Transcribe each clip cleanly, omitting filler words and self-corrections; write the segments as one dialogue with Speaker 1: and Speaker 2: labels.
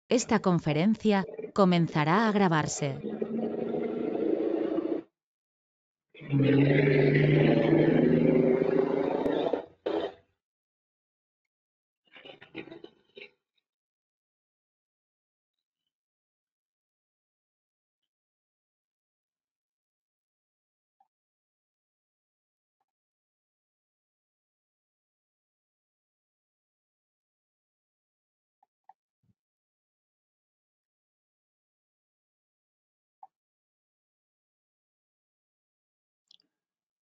Speaker 1: Esta conferencia comenzará a grabarse.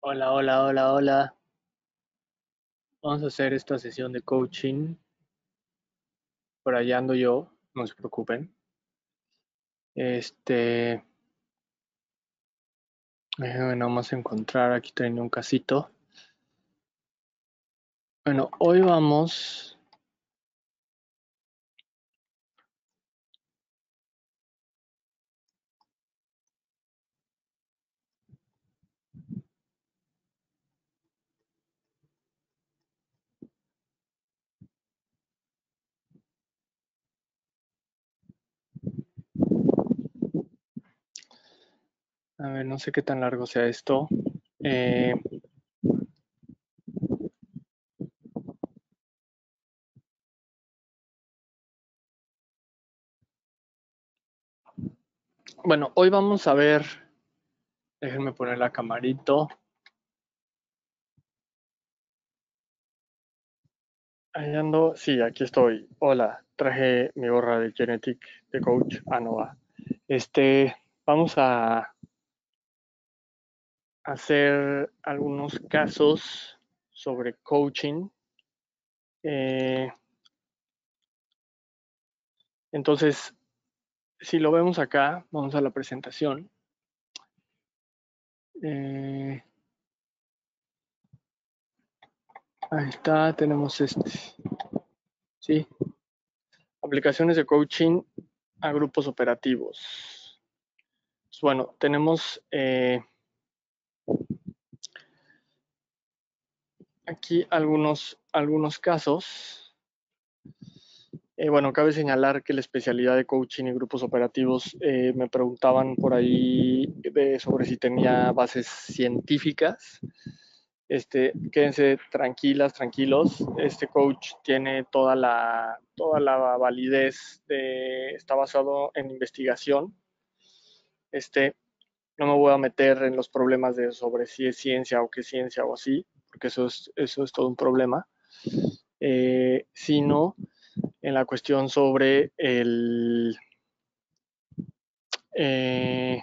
Speaker 2: Hola, hola, hola, hola. Vamos a hacer esta sesión de coaching. Por allá ando yo, no se preocupen. Déjenme nomás encontrar, aquí tengo un casito. Bueno, hoy vamos. A ver, no sé qué tan largo sea esto. Eh, bueno, hoy vamos a ver. Déjenme poner la camarito. Ahí ando. Sí, aquí estoy. Hola, traje mi gorra de Genetic de coach. Ah, no va. Vamos a hacer algunos casos sobre coaching. Eh, entonces, si lo vemos acá, vamos a la presentación. Eh, Ahí está, tenemos sí, aplicaciones de coaching a grupos operativos. Pues bueno, tenemos aquí algunos casos. Bueno, cabe señalar que la especialidad de coaching y grupos operativos me preguntaban por ahí sobre si tenía bases científicas. Quédense tranquilas, tranquilos. Este coach tiene toda la validez, está basado en investigación. No me voy a meter en los problemas de sobre si es ciencia o qué ciencia o así, porque eso es todo un problema, sino en la cuestión eh,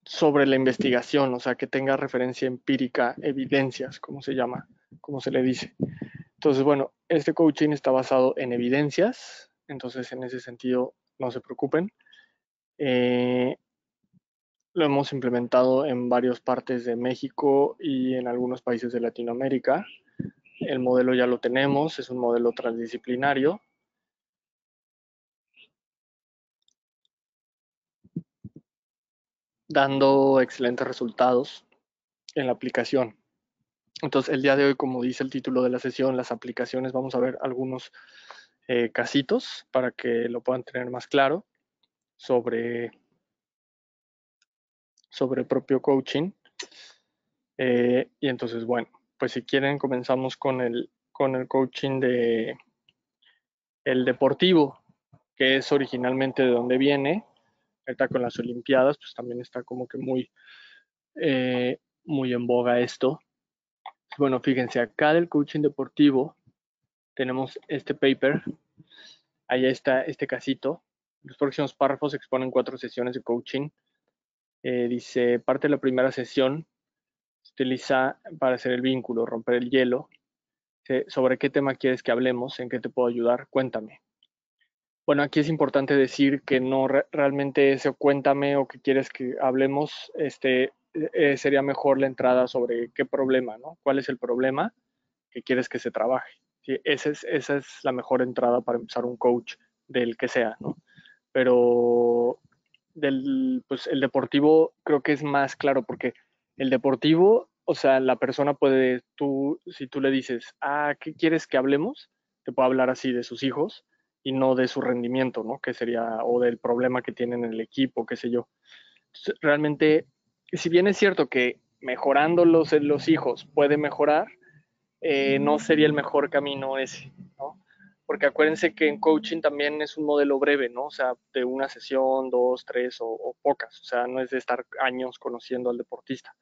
Speaker 2: sobre la investigación, o sea, que tenga referencia empírica, evidencias, como se llama, como se le dice. Entonces, bueno, este coaching está basado en evidencias, entonces en ese sentido no se preocupen. Eh, lo hemos implementado en varias partes de México y en algunos países de Latinoamérica. El modelo ya lo tenemos, es un modelo transdisciplinario, dando excelentes resultados en la aplicación. Entonces, el día de hoy, como dice el título de la sesión, las aplicaciones, vamos a ver algunos casitos para que lo puedan tener más claro sobre, sobre el propio coaching. Y entonces, bueno, pues si quieren comenzamos con el coaching el deportivo, que es originalmente de donde viene. Ahorita con las Olimpiadas, pues también está como que muy en boga esto. Bueno, fíjense, acá del coaching deportivo tenemos este paper, allá está este casito. Los próximos párrafos exponen 4 sesiones de coaching. Dice, parte de la primera sesión se utiliza para hacer el vínculo, romper el hielo. ¿Sobre qué tema quieres que hablemos? ¿En qué te puedo ayudar? Cuéntame. Bueno, aquí es importante decir que no realmente ese cuéntame o que quieres que hablemos, sería mejor la entrada sobre qué problema, ¿no? ¿Cuál es el problema que quieres que se trabaje? Sí, esa es la mejor entrada para empezar un coach del que sea, ¿no? Pero pues el deportivo creo que es más claro porque el deportivo, o sea, la persona puede, si tú le dices, ¿qué quieres que hablemos? te puede hablar así de sus hijos y no de su rendimiento, ¿no? Que sería, o del problema que tienen en el equipo, qué sé yo. Entonces, realmente, si bien es cierto que mejorando los hijos puede mejorar, no sería el mejor camino ese, ¿no? Porque acuérdense que en coaching también es un modelo breve, ¿no? O sea, de una sesión, dos, tres o pocas. O sea, no es de estar años conociendo al deportista.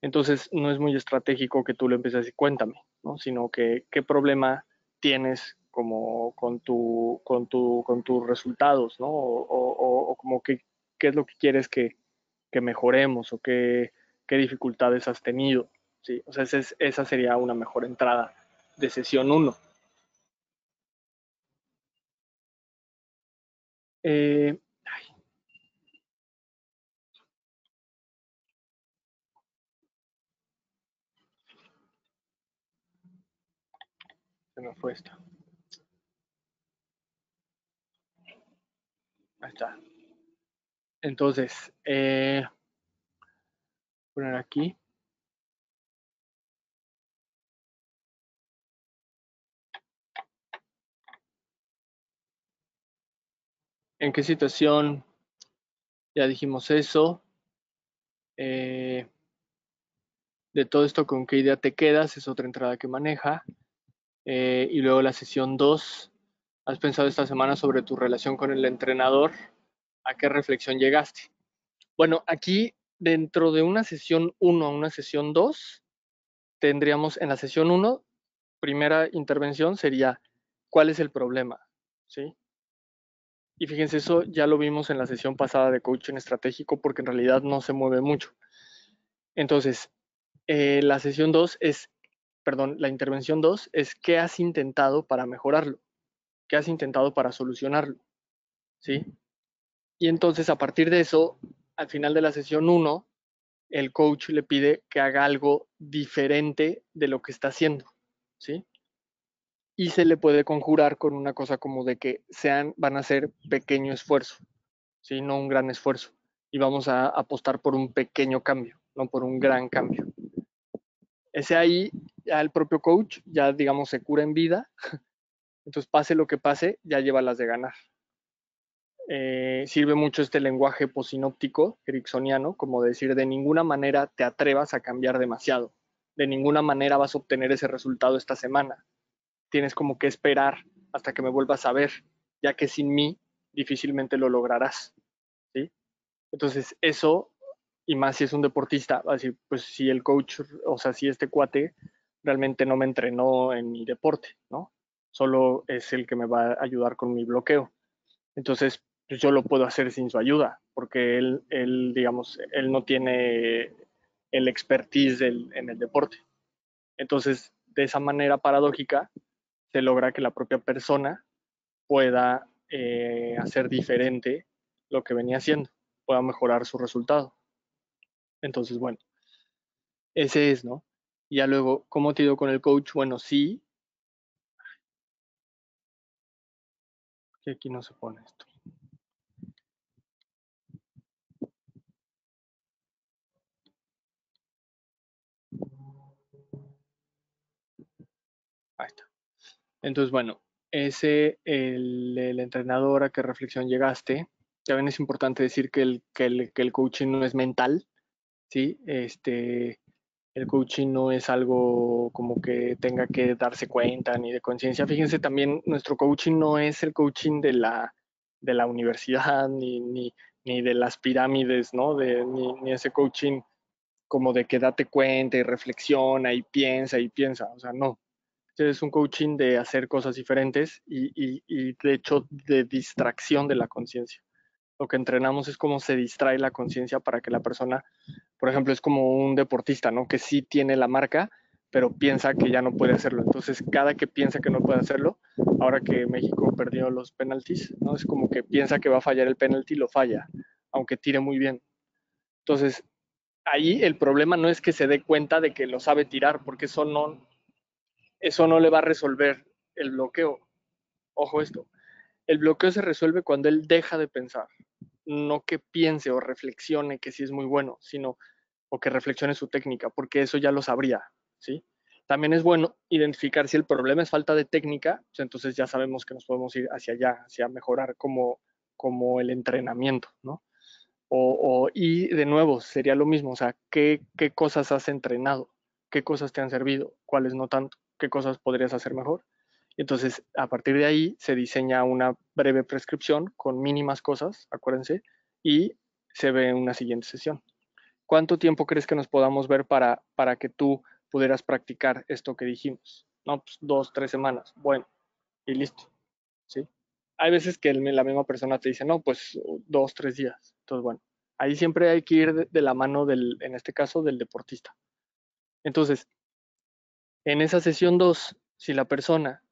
Speaker 2: Entonces, no es muy estratégico que tú le empieces a decir, cuéntame, ¿no? Sino que qué problema tienes como con tus resultados, ¿no? O como qué es lo que quieres que mejoremos o qué dificultades has tenido, ¿sí? O sea, esa sería una mejor entrada de sesión uno. Eh, Se me fue esta. Ahí está. Entonces, poner aquí. ¿En qué situación ya dijimos eso? Eh, de todo esto, ¿con qué idea te quedas? Es otra entrada que maneja. Y luego la sesión 2. ¿Has pensado esta semana sobre tu relación con el entrenador? ¿A qué reflexión llegaste? Bueno, aquí dentro de una sesión uno a una sesión 2 tendríamos en la sesión uno, primera intervención sería, ¿cuál es el problema? ¿Sí? Y fíjense, eso ya lo vimos en la sesión pasada de coaching estratégico porque en realidad no se mueve mucho. Entonces, la sesión 2 es, perdón, la intervención 2 es qué has intentado para mejorarlo, qué has intentado para solucionarlo, ¿sí? Y entonces a partir de eso, al final de la sesión uno, el coach le pide que haga algo diferente de lo que está haciendo, ¿sí? Y se le puede conjurar con una cosa como de que van a ser pequeño esfuerzo, ¿sí? No un gran esfuerzo. Y vamos a apostar por un pequeño cambio, no por un gran cambio. Ese ahí, ya el propio coach, ya digamos, se cura en vida, entonces pase lo que pase, ya lleva las de ganar. Sirve mucho este lenguaje posinóptico ericksoniano, como decir, de ninguna manera te atrevas a cambiar demasiado, de ninguna manera vas a obtener ese resultado esta semana, tienes como que esperar hasta que me vuelvas a ver, ya que sin mí difícilmente lo lograrás, ¿sí? Entonces eso, y más si es un deportista, así, pues si el coach, o sea, si este cuate realmente no me entrenó en mi deporte, ¿no? Solo es el que me va a ayudar con mi bloqueo. Entonces, pues yo lo puedo hacer sin su ayuda, porque digamos, él no tiene el expertise en el deporte. Entonces, de esa manera paradójica, se logra que la propia persona pueda hacer diferente lo que venía haciendo, pueda mejorar su resultado. Entonces, bueno, ese es, ¿no? Y ya luego, ¿cómo te ha ido con el coach? Bueno, sí, que aquí no se pone esto. Ahí está. Entonces, bueno, el entrenador, ¿a qué reflexión llegaste? También es importante decir que el coaching no es mental, ¿sí? El coaching no es algo como que tenga que darse cuenta ni de conciencia. Fíjense también, nuestro coaching no es el coaching de la universidad ni de las pirámides, ¿no? Ni ese coaching como de que date cuenta y reflexiona y piensa. O sea, no. Es un coaching de hacer cosas diferentes y de hecho de distracción de la conciencia. Lo que entrenamos es cómo se distrae la conciencia para que la persona, por ejemplo, es como un deportista, ¿no? Que sí tiene la marca, pero piensa que ya no puede hacerlo. Entonces, cada que piensa que no puede hacerlo, ahora que México perdió los penaltis, ¿no? Es como que piensa que va a fallar el penalti, lo falla, aunque tire muy bien. Entonces, ahí el problema no es que se dé cuenta de que lo sabe tirar, porque eso no le va a resolver el bloqueo. Ojo esto, el bloqueo se resuelve cuando él deja de pensar, no que piense o reflexione que sí es muy bueno, sino o que reflexione su técnica, porque eso ya lo sabría, ¿sí? También es bueno identificar si el problema es falta de técnica, pues entonces ya sabemos que nos podemos ir hacia allá, hacia mejorar como el entrenamiento, ¿no? Y de nuevo, sería lo mismo, o sea, ¿qué cosas has entrenado? ¿Qué cosas te han servido? ¿Cuáles no tanto? ¿Qué cosas podrías hacer mejor? Entonces, a partir de ahí se diseña una breve prescripción con mínimas cosas, acuérdense, y se ve en una siguiente sesión. ¿Cuánto tiempo crees que nos podamos ver para que tú pudieras practicar esto que dijimos? No, pues 2, 3 semanas. Bueno, y listo, ¿sí? Hay veces que la misma persona te dice, no, pues 2, 3 días. Entonces, bueno, ahí siempre hay que ir de la mano en este caso, del deportista. Entonces, en esa sesión 2, si la persona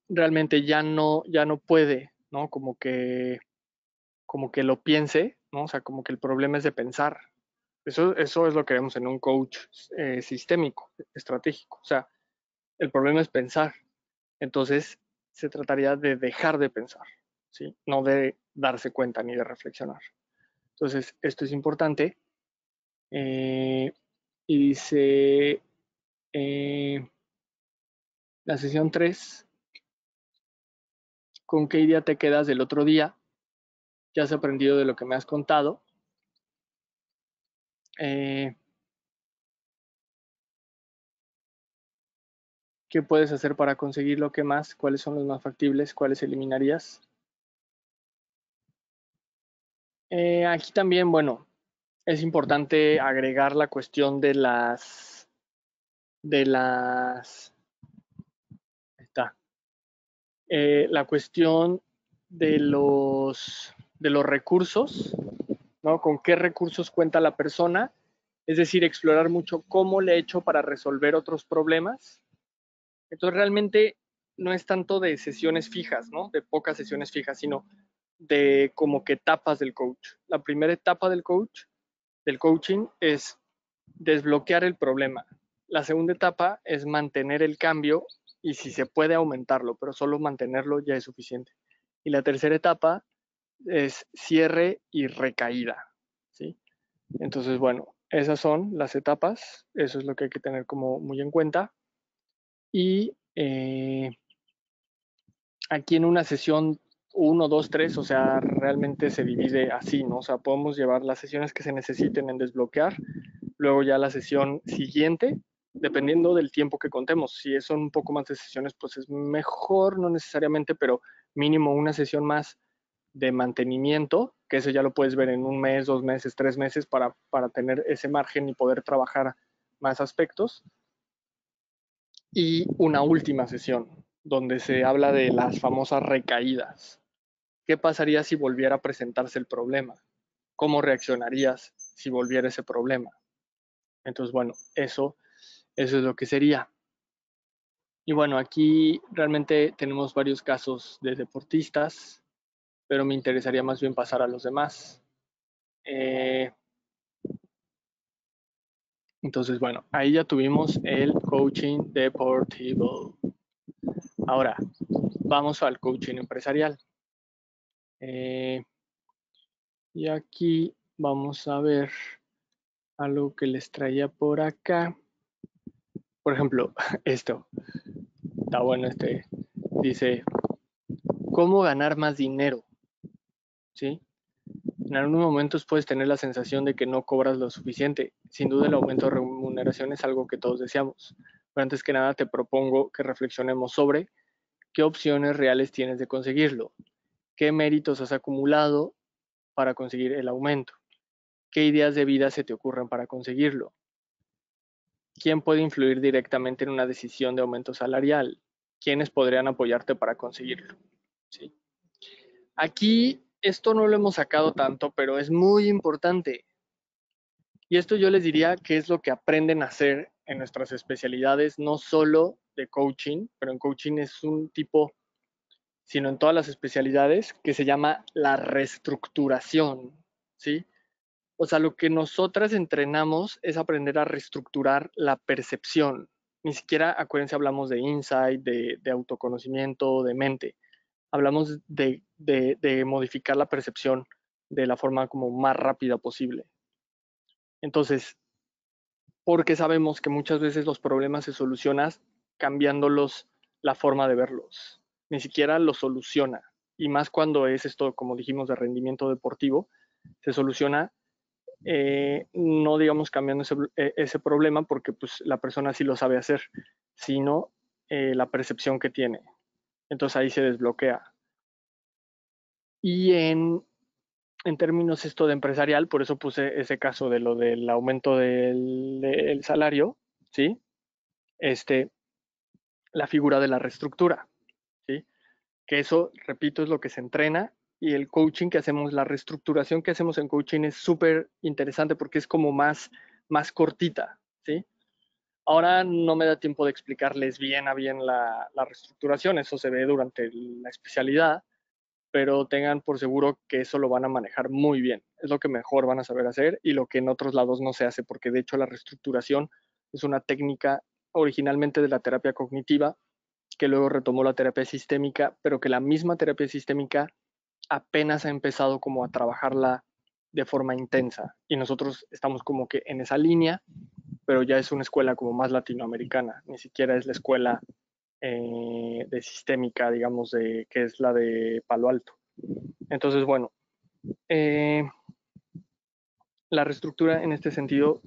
Speaker 2: realmente ya no puede, ¿no? Como que lo piense, ¿no? O sea, como que el problema es de pensar. Eso es lo que vemos en un coach sistémico, estratégico. O sea, el problema es pensar. Entonces, se trataría de dejar de pensar, ¿sí? No de darse cuenta ni de reflexionar. Entonces, esto es importante. Y dice la sesión 3, ¿con qué idea te quedas del otro día? ¿Ya has aprendido de lo que me has contado? Eh, ¿Qué puedes hacer para conseguir lo que más? ¿Cuáles son los más factibles? ¿Cuáles eliminarías? Aquí también, bueno, es importante agregar la cuestión está, la cuestión de los recursos, ¿no? Con qué recursos cuenta la persona, es decir, explorar mucho cómo le he hecho para resolver otros problemas. Entonces, realmente no es tanto de sesiones fijas, ¿no? De pocas sesiones fijas, sino de como que etapas del coach. La primera etapa del coaching, es desbloquear el problema. La segunda etapa es mantener el cambio y si se puede aumentarlo, pero solo mantenerlo ya es suficiente. Y la tercera etapa es cierre y recaída, ¿sí? Entonces, bueno, esas son las etapas, eso es lo que hay que tener como muy en cuenta. Y aquí en una sesión 1, 2, 3, o sea, realmente se divide así, ¿no? O sea, podemos llevar las sesiones que se necesiten en desbloquear, luego ya la sesión siguiente, dependiendo del tiempo que contemos. Si son un poco más de sesiones, pues es mejor, no necesariamente, pero mínimo una sesión más de mantenimiento, que eso ya lo puedes ver en 1 mes, 2 meses, 3 meses, para tener ese margen y poder trabajar más aspectos. Y una última sesión, donde se habla de las famosas recaídas. ¿Qué pasaría si volviera a presentarse el problema? ¿Cómo reaccionarías si volviera ese problema? Entonces, bueno, eso es lo que sería. Y bueno, aquí realmente tenemos varios casos de deportistas, pero me interesaría más bien pasar a los demás. Entonces, bueno, ahí ya tuvimos el coaching deportivo. Ahora, vamos al coaching empresarial. Y aquí vamos a ver algo que les traía por acá. Por ejemplo, esto. Está bueno dice, ¿cómo ganar más dinero? ¿Sí? En algunos momentos puedes tener la sensación de que no cobras lo suficiente. Sin duda el aumento de remuneración es algo que todos deseamos. Pero antes que nada te propongo que reflexionemos sobre qué opciones reales tienes de conseguirlo. ¿Qué méritos has acumulado para conseguir el aumento? ¿Qué ideas de vida se te ocurren para conseguirlo? ¿Quién puede influir directamente en una decisión de aumento salarial? ¿Quiénes podrían apoyarte para conseguirlo? ¿Sí? Aquí esto no lo hemos sacado tanto, pero es muy importante. Y esto yo les diría que es lo que aprenden a hacer en nuestras especialidades, no solo de coaching, pero en coaching es un tipo, sino en todas las especialidades, que se llama la reestructuración, ¿sí? O sea, lo que nosotras entrenamos es aprender a reestructurar la percepción. Ni siquiera, acuérdense, hablamos de insight, de autoconocimiento, de mente. Hablamos de modificar la percepción de la forma como más rápida posible. Entonces, porque sabemos que muchas veces los problemas se solucionan cambiándolos la forma de verlos. Ni siquiera los soluciona. Y más cuando es esto, como dijimos, de rendimiento deportivo, se soluciona no digamos cambiando ese problema porque pues la persona sí lo sabe hacer, sino la percepción que tiene. Entonces ahí se desbloquea. Y en términos esto de empresarial, por eso puse ese caso de lo del aumento del salario, ¿sí? La figura de la reestructura, ¿sí? Que eso, repito, es lo que se entrena y el coaching que hacemos, la reestructuración que hacemos en coaching es súper interesante porque es como más cortita, ¿sí? Ahora no me da tiempo de explicarles bien a bien la reestructuración, eso se ve durante la especialidad, pero tengan por seguro que eso lo van a manejar muy bien. Es lo que mejor van a saber hacer y lo que en otros lados no se hace, porque de hecho la reestructuración es una técnica originalmente de la terapia cognitiva, que luego retomó la terapia sistémica, pero que la misma terapia sistémica apenas ha empezado como a trabajarla de forma intensa. Y nosotros estamos como que en esa línea, pero ya es una escuela como más latinoamericana, ni siquiera es la escuela de sistémica, digamos, que es la de Palo Alto. Entonces, bueno, eh, la reestructura en este sentido,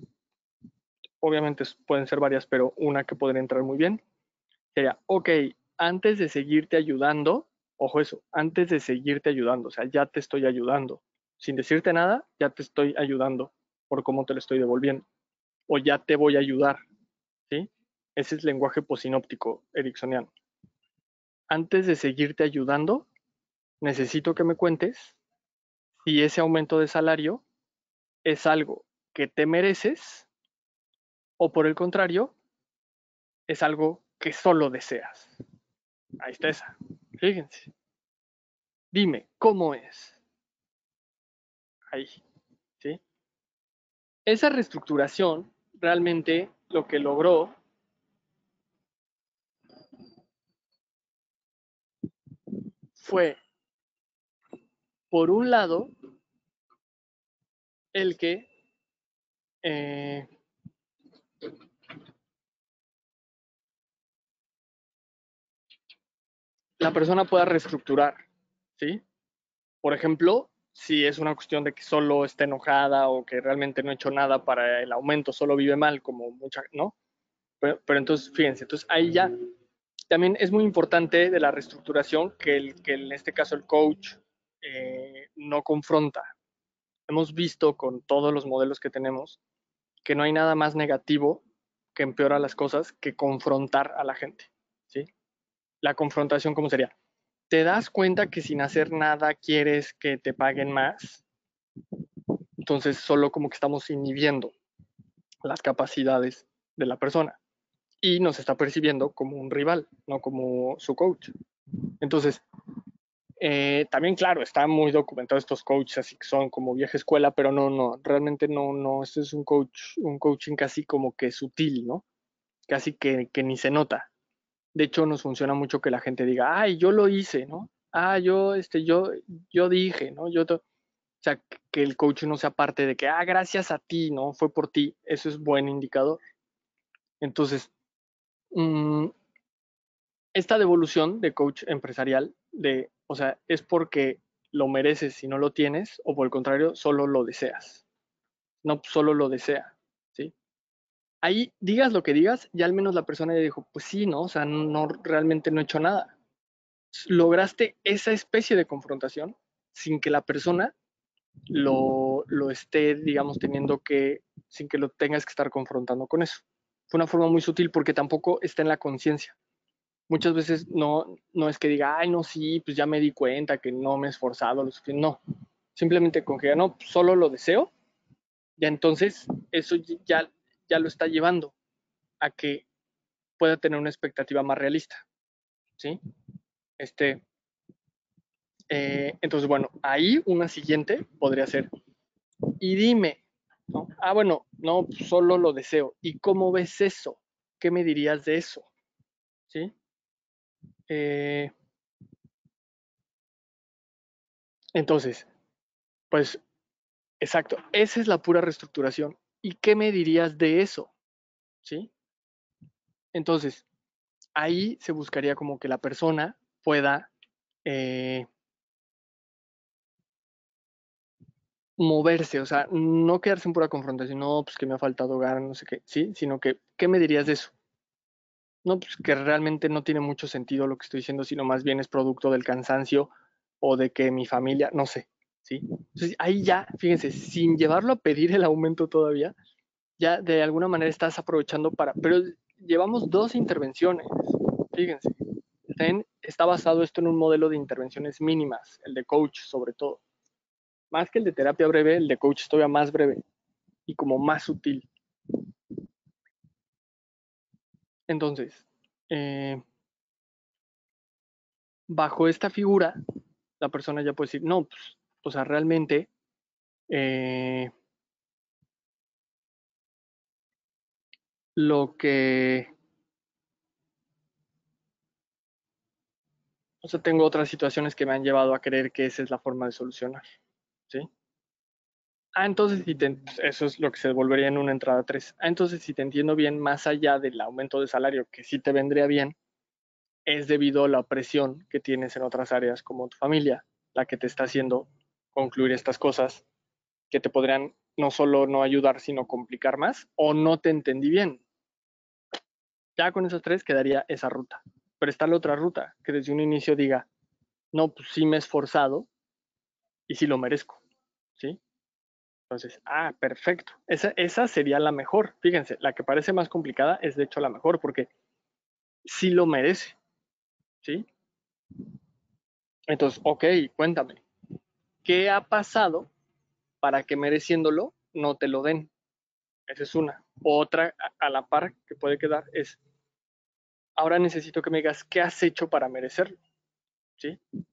Speaker 2: obviamente pueden ser varias, pero una que podría entrar muy bien sería, ok, antes de seguirte ayudando, ojo eso, antes de seguirte ayudando, o sea, ya te estoy ayudando. Sin decirte nada, ya te estoy ayudando por cómo te lo estoy devolviendo. O ya te voy a ayudar, ¿sí? Ese es lenguaje posinóptico ericksoniano. Antes de seguirte ayudando, necesito que me cuentes si ese aumento de salario es algo que te mereces o por el contrario, es algo que solo deseas. Ahí está esa. Fíjense. Dime, ¿cómo es? Ahí, ¿sí? Esa reestructuración realmente lo que logró fue, por un lado, el que eh, la persona pueda reestructurar, ¿sí? Por ejemplo, si es una cuestión de que solo está enojada o que realmente no ha hecho nada para el aumento, solo vive mal, como mucha, ¿no? Pero entonces, fíjense, entonces ahí ya también es muy importante de la reestructuración que en este caso el coach no confronta. Hemos visto con todos los modelos que tenemos que no hay nada más negativo que empeora las cosas que confrontar a la gente, ¿sí? La confrontación, ¿cómo sería? ¿Te das cuenta que sin hacer nada quieres que te paguen más? Entonces solo como que estamos inhibiendo las capacidades de la persona y nos está percibiendo como un rival, no como su coach. Entonces, también, claro, está muy documentado estos coaches, así que son como vieja escuela, pero no, realmente no, este es un coaching casi como que sutil, ¿no? Casi que ni se nota. De hecho, nos funciona mucho que la gente diga, ay, yo lo hice, ¿no? Ah, yo dije, ¿no? O sea, que el coach no sea parte de que, ah, gracias a ti, ¿no? Fue por ti. Eso es buen indicador. Entonces, mmm, esta devolución de coach empresarial, o sea, es porque lo mereces si no lo tienes, o por el contrario, solo lo deseas. No solo lo desea, ¿sí? Ahí digas lo que digas, ya al menos la persona ya dijo, pues sí, ¿no? O sea, no, realmente no he hecho nada. Lograste esa especie de confrontación sin que la persona lo esté, digamos, sin que lo tengas que estar confrontando con eso. Fue una forma muy sutil porque tampoco está en la conciencia. Muchas veces no es que diga, ay, no, sí, pues ya me di cuenta que no me he esforzado lo suficiente. No, simplemente con que no, solo lo deseo, ya entonces eso ya lo está llevando a que pueda tener una expectativa más realista, ¿sí? Este, entonces, bueno, ahí una siguiente podría ser, y dime, ¿no? Ah, bueno, no, solo lo deseo. ¿Y cómo ves eso? ¿Qué me dirías de eso? ¿Sí? Eh, entonces, pues, exacto, esa es la pura reestructuración. ¿Y qué me dirías de eso? ¿Sí? Entonces, ahí se buscaría como que la persona pueda moverse, o sea, no quedarse en pura confrontación, no, pues que me ha faltado hogar, no sé qué, ¿sí? Sino que, ¿qué me dirías de eso? No, pues que realmente no tiene mucho sentido lo que estoy diciendo, sino más bien es producto del cansancio o de que mi familia, no sé, ¿sí? Entonces ahí ya, fíjense, sin llevarlo a pedir el aumento todavía, ya de alguna manera estás aprovechando para, pero llevamos 2 intervenciones, fíjense, está basado esto en un modelo de intervenciones mínimas, el de coach sobre todo, más que el de terapia breve, el de coach es todavía más breve y como más sutil. Entonces, bajo esta figura, la persona ya puede decir, no, pues, o sea, realmente eh, lo que, o sea, tengo otras situaciones que me han llevado a creer que esa es la forma de solucionar, ¿sí? Entonces, pues, eso es lo que se volvería en una entrada 3. Entonces, si te entiendo bien, más allá del aumento de salario, que sí te vendría bien, es debido a la presión que tienes en otras áreas como tu familia, la que te está haciendo concluir estas cosas que te podrían no solo no ayudar, sino complicar más, o no te entendí bien. Ya con esas 3 quedaría esa ruta. Pero está la otra ruta, que desde un inicio diga, no, pues sí me he esforzado y sí lo merezco, ¿sí? Entonces, perfecto. Esa sería la mejor. Fíjense, la que parece más complicada es de hecho la mejor, porque sí lo merece, ¿sí? Entonces, ok, cuéntame, ¿qué ha pasado para que mereciéndolo no te lo den? Esa es una. Otra a la par que puede quedar es, ahora necesito que me digas qué has hecho para merecerlo, ¿sí? O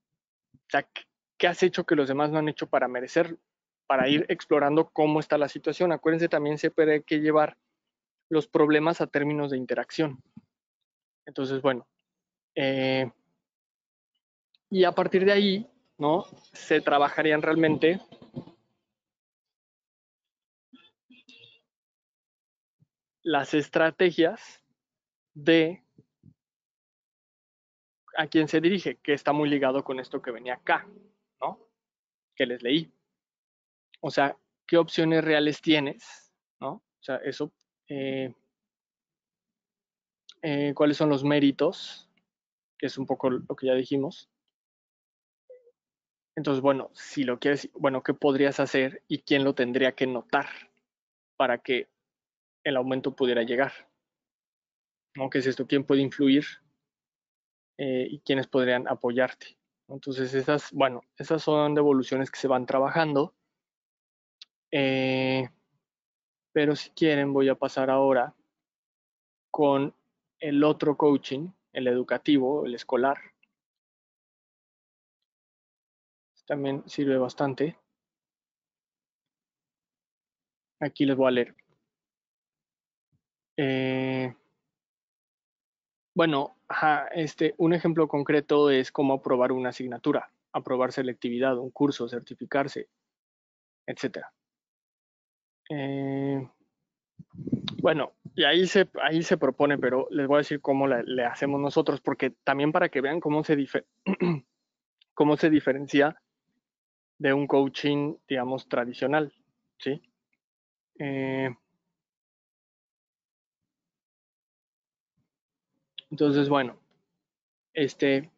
Speaker 2: sea, ¿qué has hecho que los demás no han hecho para merecerlo? Para ir explorando cómo está la situación. Acuérdense, también siempre hay que llevar los problemas a términos de interacción. Entonces, bueno, y a partir de ahí, ¿no? Se trabajarían realmente las estrategias de a quién se dirige, que está muy ligado con esto que venía acá, ¿no? Que les leí. O sea, ¿qué opciones reales tienes? ¿No? O sea, eso, eh, cuáles son los méritos, que es un poco lo que ya dijimos. Entonces, bueno, si lo quieres, bueno, ¿qué podrías hacer y quién lo tendría que notar para que el aumento pudiera llegar? ¿No? ¿Qué es esto? ¿Quién puede influir y quiénes podrían apoyarte? Entonces, bueno, esas son devoluciones que se van trabajando. Eh, pero si quieren, voy a pasar ahora con el otro coaching, el educativo, el escolar. También sirve bastante. Aquí les voy a leer. Eh, bueno, un ejemplo concreto es cómo aprobar una asignatura, aprobar selectividad, un curso, certificarse, etcétera. Bueno, y ahí se propone, pero les voy a decir cómo le hacemos nosotros, porque también para que vean cómo se diferencia de un coaching, digamos, tradicional, ¿sí? Eh, entonces, bueno, este,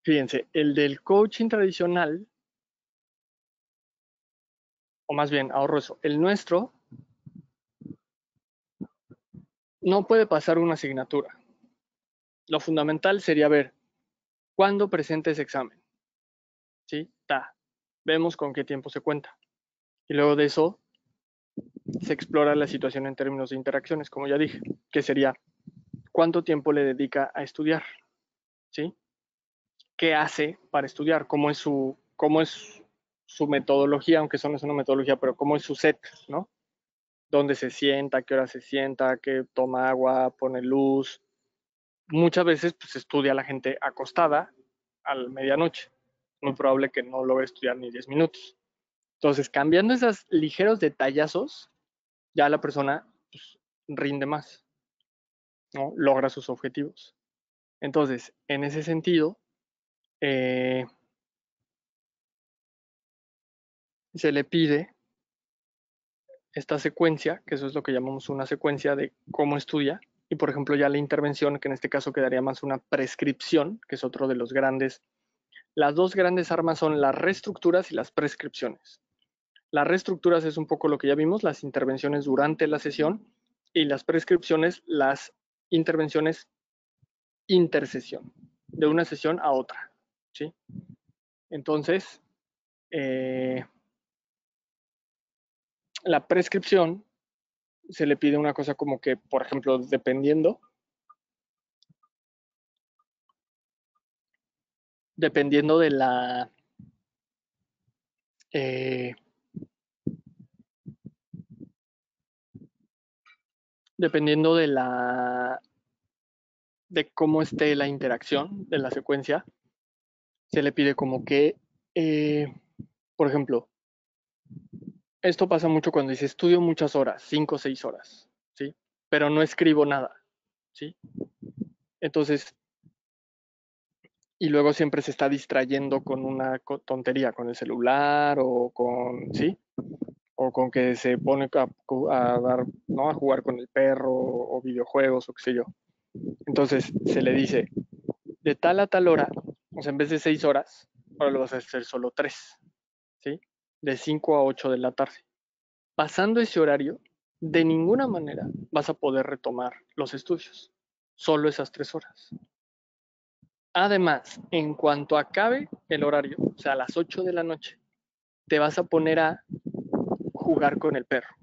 Speaker 2: fíjense, el del coaching tradicional, o más bien ahorro eso, el nuestro no puede pasar una asignatura. Lo fundamental sería ver cuándo presenta ese examen, ¿sí? Vemos con qué tiempo se cuenta. Y luego de eso se explora la situación en términos de interacciones, como ya dije, que sería cuánto tiempo le dedica a estudiar, ¿sí? ¿Qué hace para estudiar? Cómo es su metodología, aunque eso no es una metodología, pero cómo es su set, ¿no? Dónde se sienta, qué hora se sienta, qué toma agua, pone luz. Muchas veces pues estudia la gente acostada a la medianoche. Muy probable que no lo va a estudiar ni 10 minutos. Entonces, cambiando esos ligeros detallazos, ya la persona pues, rinde más, ¿no? Logra sus objetivos. Entonces, en ese sentido, se le pide esta secuencia, que eso es lo que llamamos una secuencia de cómo estudia, y por ejemplo ya la intervención, que en este caso quedaría más una prescripción, que es otro de los grandes. Las dos grandes armas son las reestructuras y las prescripciones. Las reestructuras es un poco lo que ya vimos, las intervenciones durante la sesión, y las prescripciones, las intervenciones intersesión, de una sesión a otra, ¿sí? Entonces, la prescripción se le pide una cosa como que, por ejemplo, dependiendo de la eh, dependiendo de cómo esté la interacción de la secuencia, se le pide como que, eh, por ejemplo, esto pasa mucho cuando dice estudio muchas horas, 5 o 6 horas, ¿sí? Pero no escribo nada, ¿sí? Entonces, y luego siempre se está distrayendo con una tontería, con el celular o con, ¿sí? O con que se pone a dar, ¿no? A jugar con el perro o videojuegos o qué sé yo. Entonces se le dice, de tal a tal hora, o sea, en vez de 6 horas, ahora lo vas a hacer solo 3, ¿sí? De 5 a 8 de la tarde. Pasando ese horario, de ninguna manera vas a poder retomar los estudios, solo esas 3 horas. Además, en cuanto acabe el horario, o sea, a las 8 de la noche, te vas a poner a jugar con el perro,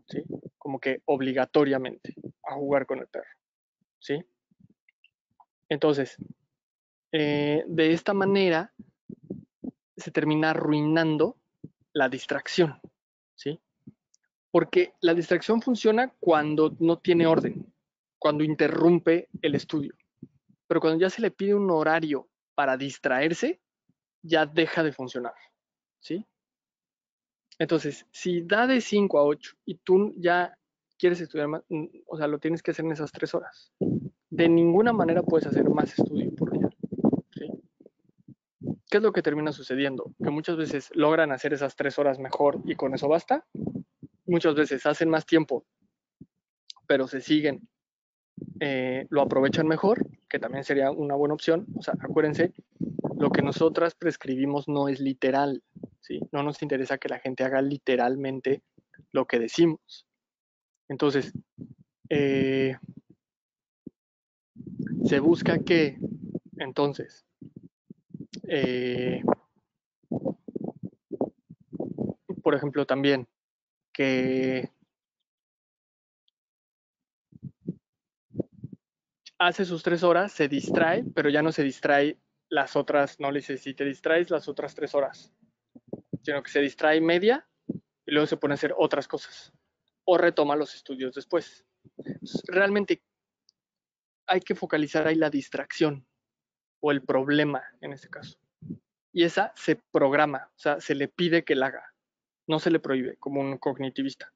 Speaker 2: ¿sí? Como que obligatoriamente a jugar con el perro, ¿sí? Entonces, de esta manera se termina arruinando la distracción, ¿sí? Porque la distracción funciona cuando no tiene orden, cuando interrumpe el estudio. Pero cuando ya se le pide un horario para distraerse, ya deja de funcionar, ¿sí? Entonces, si da de 5 a 8 y tú ya quieres estudiar más, o sea, lo tienes que hacer en esas 3 horas. De ninguna manera puedes hacer más estudio por día, ¿sí? ¿Qué es lo que termina sucediendo? Que muchas veces logran hacer esas 3 horas mejor y con eso basta. Muchas veces hacen más tiempo, pero se siguen, lo aprovechan mejor, que también sería una buena opción. O sea, acuérdense, lo que nosotras prescribimos no es literal, ¿sí? No nos interesa que la gente haga literalmente lo que decimos. Entonces, eh, se busca que, entonces, eh, por ejemplo, también que hace sus 3 horas, se distrae, pero ya no se distrae las otras, no le dice si te distraes las otras 3 horas, sino que se distrae media y luego se pone a hacer otras cosas o retoma los estudios después. Realmente hay que focalizar ahí la distracción o el problema en este caso. Y esa se programa, o sea, se le pide que la haga, no se le prohíbe como un cognitivista,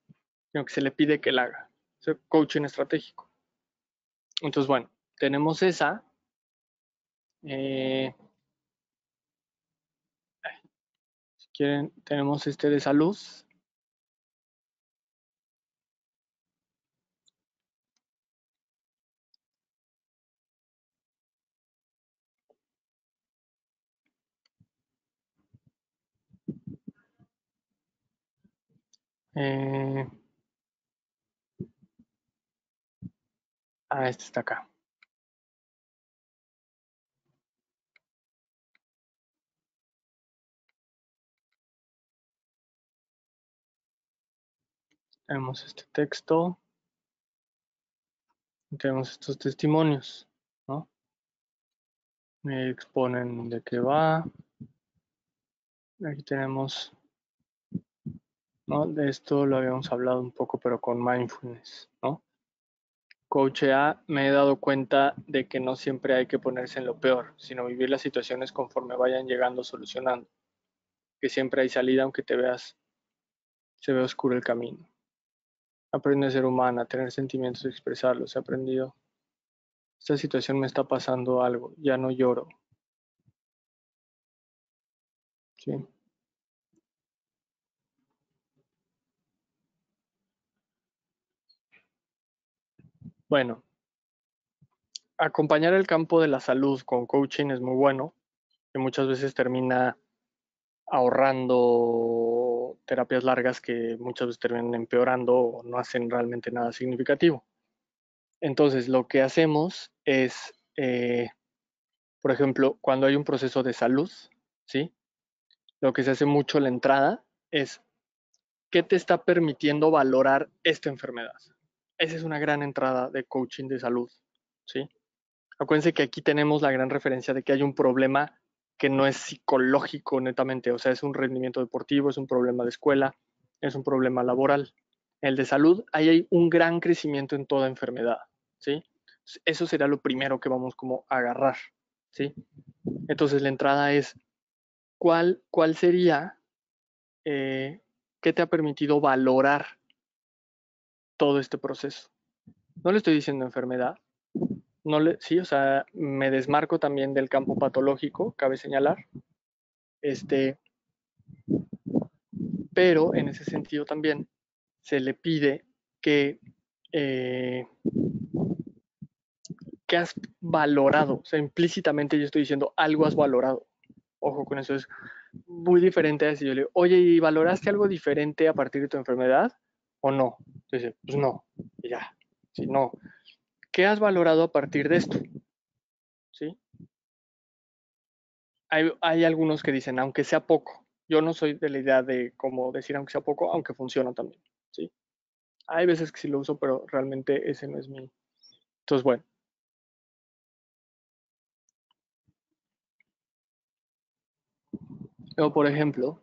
Speaker 2: sino que se le pide que la haga. Es coaching estratégico. Entonces, bueno, tenemos esa. Eh, si quieren, tenemos este de salud. Eh, este está acá. Tenemos este texto. Tenemos estos testimonios, ¿no? Me exponen de qué va. Aquí tenemos, ¿no? De esto lo habíamos hablado un poco, pero con mindfulness, ¿no? Coach A, me he dado cuenta de que no siempre hay que ponerse en lo peor, sino vivir las situaciones conforme vayan llegando solucionando. que siempre hay salida aunque se ve oscuro el camino. Aprende a ser humana, a tener sentimientos y expresarlos. He aprendido. Esta situación me está pasando algo. Ya no lloro. ¿Sí? Bueno, acompañar el campo de la salud con coaching es muy bueno, que muchas veces termina ahorrando terapias largas que muchas veces terminan empeorando o no hacen realmente nada significativo. Entonces, lo que hacemos es, por ejemplo, cuando hay un proceso de salud, ¿sí? Lo que se hace mucho en la entrada es, ¿qué te está permitiendo valorar esta enfermedad? Esa es una gran entrada de coaching de salud, ¿sí? Acuérdense que aquí tenemos la gran referencia de que hay un problema que no es psicológico netamente, o sea, es un rendimiento deportivo, es un problema de escuela, es un problema laboral. El de salud, ahí hay un gran crecimiento en toda enfermedad, ¿sí? Eso será lo primero que vamos como a agarrar, ¿sí? Entonces la entrada es, ¿cuál sería, qué te ha permitido valorar todo este proceso? No le estoy diciendo enfermedad, sí, o sea, me desmarco también del campo patológico, cabe señalar, este, pero en ese sentido también se le pide que, eh, que has valorado, o sea, implícitamente yo estoy diciendo algo has valorado. Ojo con eso, es muy diferente a decir, yo le digo, oye, ¿y valoraste algo diferente a partir de tu enfermedad o no? Entonces, pues no, y ya, si no, ¿qué has valorado a partir de esto? ¿Sí? Hay algunos que dicen, aunque sea poco. Yo no soy de la idea de cómo decir aunque sea poco, aunque funciona también. ¿Sí? Hay veces que sí lo uso, pero realmente ese no es mi. Entonces, bueno. Luego, por ejemplo,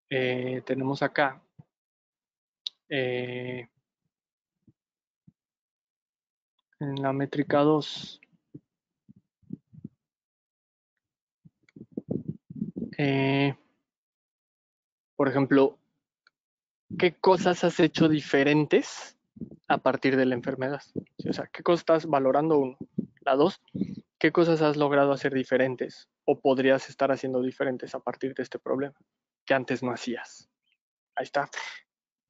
Speaker 2: tenemos acá eh, en la métrica 2, eh, por ejemplo, ¿qué cosas has hecho diferentes a partir de la enfermedad? ¿Sí? O sea, ¿qué cosas estás valorando? Uno. La dos, ¿qué cosas has logrado hacer diferentes o podrías estar haciendo diferentes a partir de este problema que antes no hacías? Ahí está.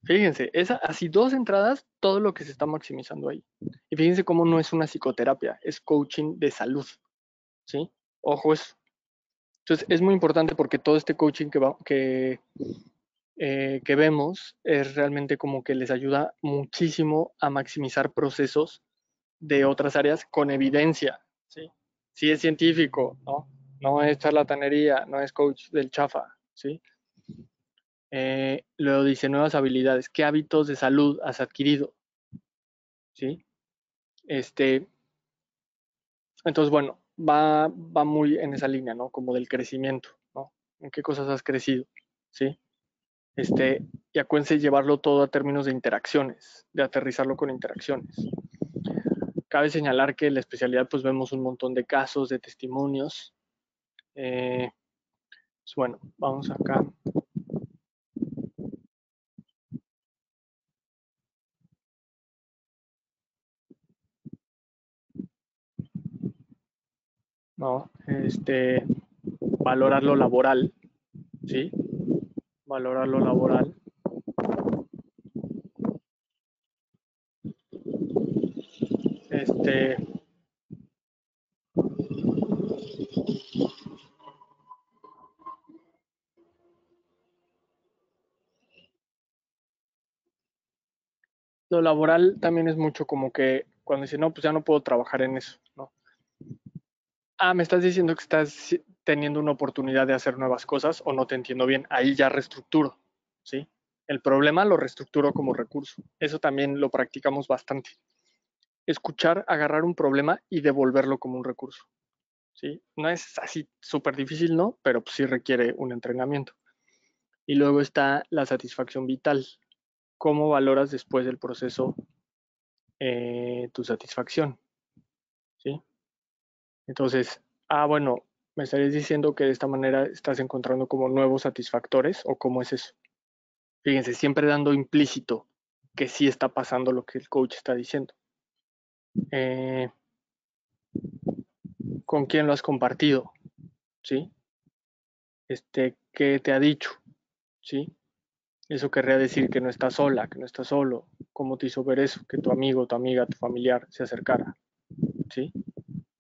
Speaker 2: Fíjense, así dos entradas, todo lo que se está maximizando ahí. Y fíjense cómo no es una psicoterapia, es coaching de salud, ¿sí? Ojo eso. Entonces, es muy importante porque todo este coaching que vemos es realmente como que les ayuda muchísimo a maximizar procesos de otras áreas con evidencia, ¿sí? Sí es científico, ¿no? No es charlatanería, no es coach del chafa, ¿sí? Luego dice nuevas habilidades, ¿qué hábitos de salud has adquirido? ¿Sí? Este, entonces, bueno, va muy en esa línea, ¿no? Como del crecimiento, ¿no? ¿En qué cosas has crecido? ¿Sí? Y acuérdense llevarlo todo a términos de interacciones, de aterrizarlo con interacciones. Cabe señalar que en la especialidad pues vemos un montón de casos, de testimonios. Pues bueno, vamos acá. ¿No? Valorar lo laboral, ¿sí? Valorar lo laboral. Este, lo laboral también es mucho como que cuando dice, no, pues ya no puedo trabajar en eso, ¿no? Me estás diciendo que estás teniendo una oportunidad de hacer nuevas cosas o no te entiendo bien, ahí ya reestructuro, ¿sí? El problema lo reestructuro como recurso. Eso también lo practicamos bastante. Escuchar, agarrar un problema y devolverlo como un recurso, ¿sí? No es así súper difícil, ¿no? Pero pues sí requiere un entrenamiento. Y luego está la satisfacción vital. ¿Cómo valoras después del proceso tu satisfacción? ¿Sí? Entonces, bueno, Me estarías diciendo que de esta manera estás encontrando como nuevos satisfactores o cómo es eso. Fíjense, siempre dando implícito que sí está pasando lo que el coach está diciendo. Eh, ¿Con quién lo has compartido? ¿Sí? ¿Qué te ha dicho? ¿Sí? Eso querría decir que no estás sola, que no estás solo. ¿Cómo te hizo ver eso? Que tu amigo, tu amiga, tu familiar se acercara. ¿Sí?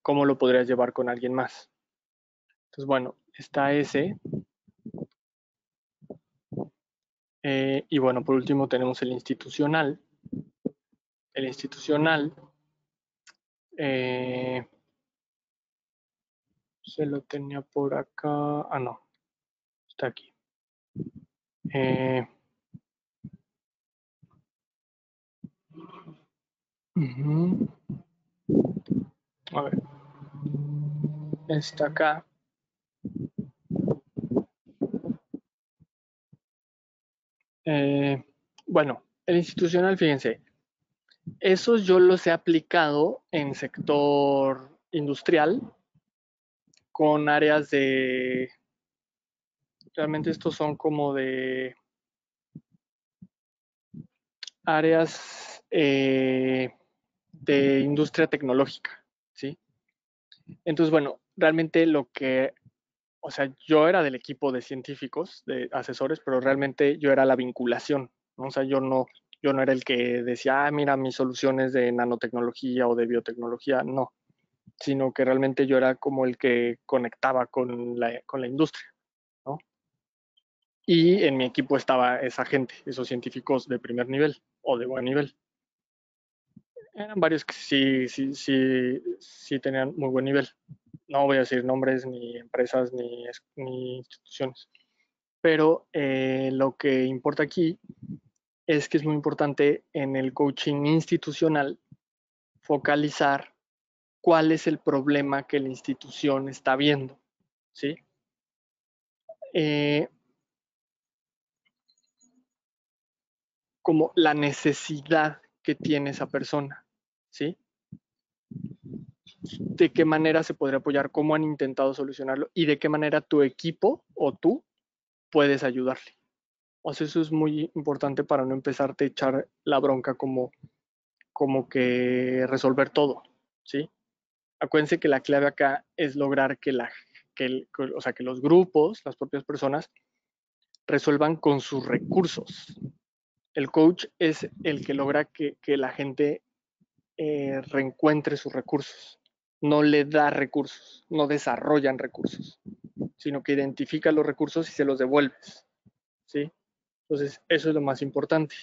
Speaker 2: ¿Cómo lo podrías llevar con alguien más? Entonces, bueno, está ese. Y bueno, por último tenemos el institucional. El institucional eh, se lo tenía por acá. Ah, no, está aquí. Eh, uh-huh. A ver, está acá. Bueno, el institucional, fíjense, esos yo los he aplicado en sector industrial con áreas de, realmente estos son como de áreas de industria tecnológica, ¿sí? Entonces, bueno, realmente lo que, o sea, yo era del equipo de científicos, de asesores, pero realmente yo era la vinculación, ¿no? O sea, yo no era el que decía, ah, mira, mis soluciones de nanotecnología o de biotecnología, no, sino que realmente yo era como el que conectaba con la industria, ¿no? Y en mi equipo estaba esa gente, esos científicos de primer nivel o de buen nivel. Eran varios que sí tenían muy buen nivel. No voy a decir nombres, ni empresas, ni instituciones. Pero lo que importa aquí es que es muy importante en el coaching institucional focalizar cuál es el problema que la institución está viendo, ¿sí? Eh, Como la necesidad que tiene esa persona, ¿sí? De qué manera se podría apoyar, cómo han intentado solucionarlo y de qué manera tu equipo o tú puedes ayudarle. O sea, eso es muy importante para no empezarte a echar la bronca como que resolver todo, ¿sí? Acuérdense que la clave acá es lograr o sea, que los grupos, las propias personas, resuelvan con sus recursos. El coach es el que logra que la gente reencuentre sus recursos. No le da recursos, no desarrollan recursos, sino que identifica los recursos y se los devuelves, ¿sí? Entonces, eso es lo más importante.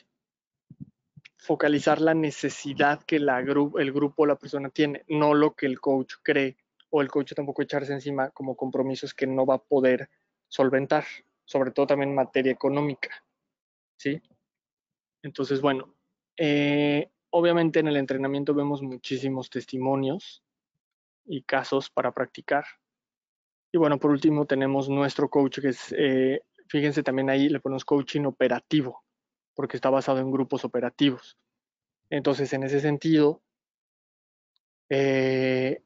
Speaker 2: Focalizar la necesidad que el grupo o la persona tiene, no lo que el coach cree, o el coach tampoco echarse encima como compromisos que no va a poder solventar, sobre todo también en materia económica, ¿sí? Entonces, bueno, obviamente en el entrenamiento vemos muchísimos testimonios y casos para practicar. Y bueno, por último tenemos nuestro coach que es, fíjense también ahí le ponemos coaching operativo, porque está basado en grupos operativos. Entonces, en ese sentido, eh,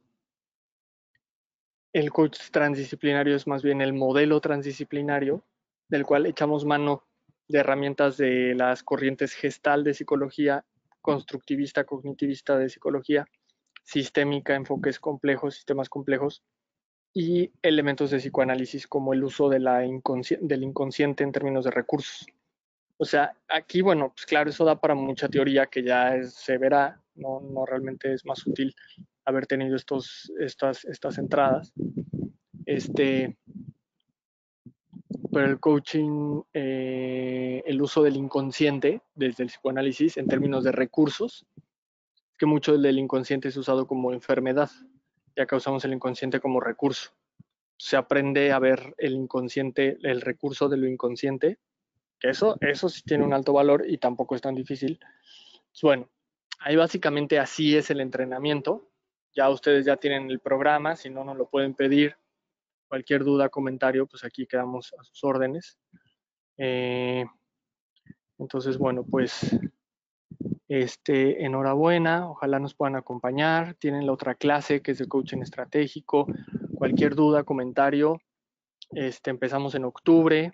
Speaker 2: el coach transdisciplinario es más bien el modelo transdisciplinario del cual echamos mano de herramientas de las corrientes gestal de psicología, constructivista, cognitivista de psicología, sistémica, enfoques complejos, sistemas complejos y elementos de psicoanálisis como el uso de del inconsciente en términos de recursos. O sea, aquí, bueno, pues claro, eso da para mucha teoría que ya se verá, no realmente es más útil haber tenido estas entradas. Este, pero el coaching, el uso del inconsciente desde el psicoanálisis en términos de recursos, es que mucho del inconsciente es usado como enfermedad, ya que usamos el inconsciente como recurso. Se aprende a ver el inconsciente, el recurso de lo inconsciente, que eso sí tiene un alto valor y tampoco es tan difícil. Bueno, ahí básicamente así es el entrenamiento. Ya ustedes ya tienen el programa, si no, nos lo pueden pedir. Cualquier duda, comentario, pues aquí quedamos a sus órdenes. Entonces, bueno, pues enhorabuena, ojalá nos puedan acompañar. Tienen la otra clase que es de coaching estratégico. Cualquier duda, comentario, empezamos en octubre.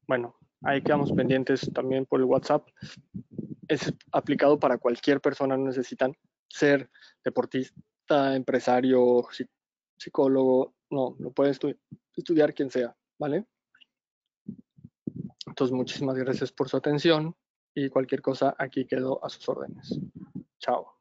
Speaker 2: Bueno, ahí quedamos pendientes también por el WhatsApp. Es aplicado para cualquier persona, no necesitan ser deportista, empresario, psicólogo, no, lo puede estudiar quien sea, ¿vale? Entonces, muchísimas gracias por su atención y cualquier cosa aquí quedo a sus órdenes. Chao.